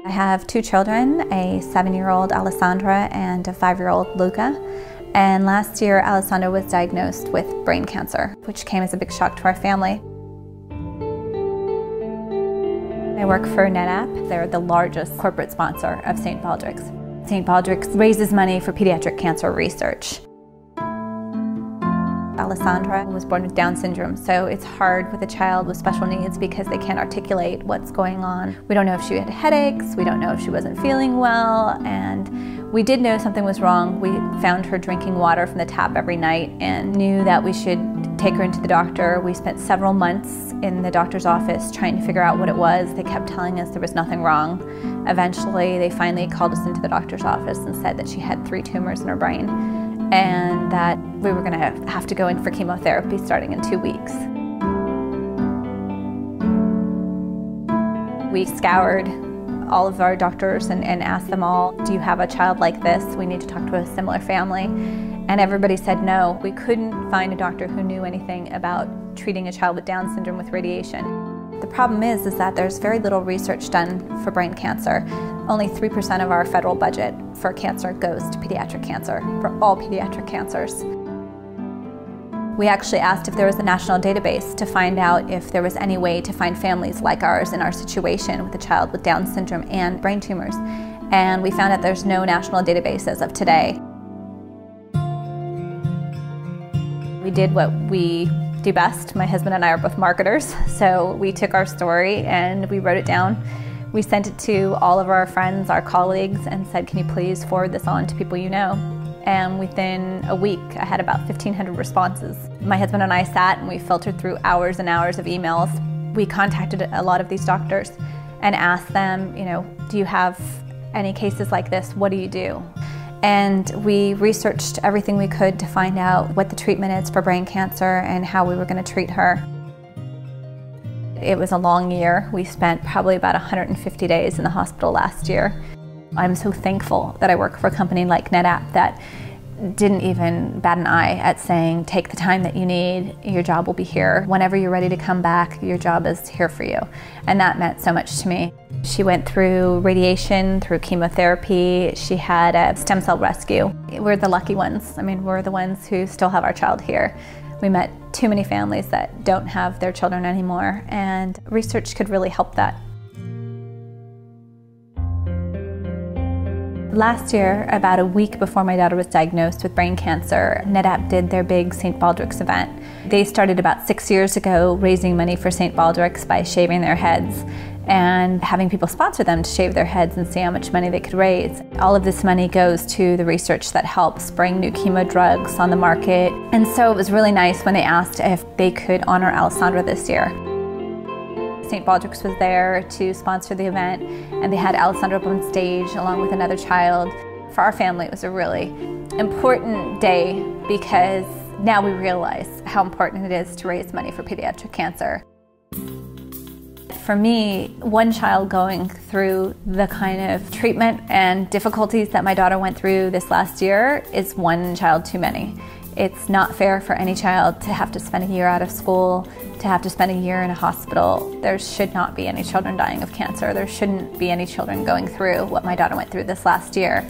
I have two children, a 7-year-old Alessandra and a 5-year-old Luca. And last year, Alessandra was diagnosed with brain cancer, which came as a big shock to our family. I work for NetApp. They're the largest corporate sponsor of St. Baldricks. St. Baldricks raises money for pediatric cancer research. Alessandra was born with Down syndrome, so it's hard with a child with special needs because they can't articulate what's going on. We don't know if she had headaches, we don't know if she wasn't feeling well, and we did know something was wrong. We found her drinking water from the tap every night and knew that we should take her into the doctor. We spent several months in the doctor's office trying to figure out what it was. They kept telling us there was nothing wrong. Eventually, they finally called us into the doctor's office and said that she had 3 tumors in her brain, and that we were going to have to go in for chemotherapy starting in 2 weeks. We scoured all of our doctors and asked them all, do you have a child like this? We need to talk to a similar family. And everybody said no. We couldn't find a doctor who knew anything about treating a child with Down syndrome with radiation. The problem is that there's very little research done for brain cancer. Only 3% of our federal budget for cancer goes to pediatric cancer, for all pediatric cancers. We actually asked if there was a national database to find out if there was any way to find families like ours in our situation with a child with Down syndrome and brain tumors. And we found that there's no national database as of today. We did what we do best. My husband and I are both marketers, so we took our story and we wrote it down. We sent it to all of our friends, our colleagues, and said, can you please forward this on to people you know? And within a week, I had about 1,500 responses. My husband and I sat and we filtered through hours and hours of emails. We contacted a lot of these doctors and asked them, do you have any cases like this? What do you do? And we researched everything we could to find out what the treatment is for brain cancer and how we were going to treat her. It was a long year. We spent probably about 150 days in the hospital last year. I'm so thankful that I work for a company like NetApp that didn't even bat an eye at saying, take the time that you need, your job will be here. Whenever you're ready to come back, your job is here for you. And that meant so much to me. She went through radiation, through chemotherapy. She had a stem cell rescue. We're the lucky ones. I mean, we're the ones who still have our child here. We met too many families that don't have their children anymore, and research could really help that. Last year, about a week before my daughter was diagnosed with brain cancer, NetApp did their big St. Baldricks event. They started about 6 years ago raising money for St. Baldricks by shaving their heads and having people sponsor them to shave their heads and see how much money they could raise. All of this money goes to the research that helps bring new chemo drugs on the market. And so it was really nice when they asked if they could honor Alessandra this year. St. Baldricks was there to sponsor the event, and they had Alessandra up on stage along with another child. For our family, it was a really important day because now we realize how important it is to raise money for pediatric cancer. For me, one child going through the kind of treatment and difficulties that my daughter went through this last year is one child too many. It's not fair for any child to have to spend a year out of school, to have to spend a year in a hospital. There should not be any children dying of cancer. There shouldn't be any children going through what my daughter went through this last year.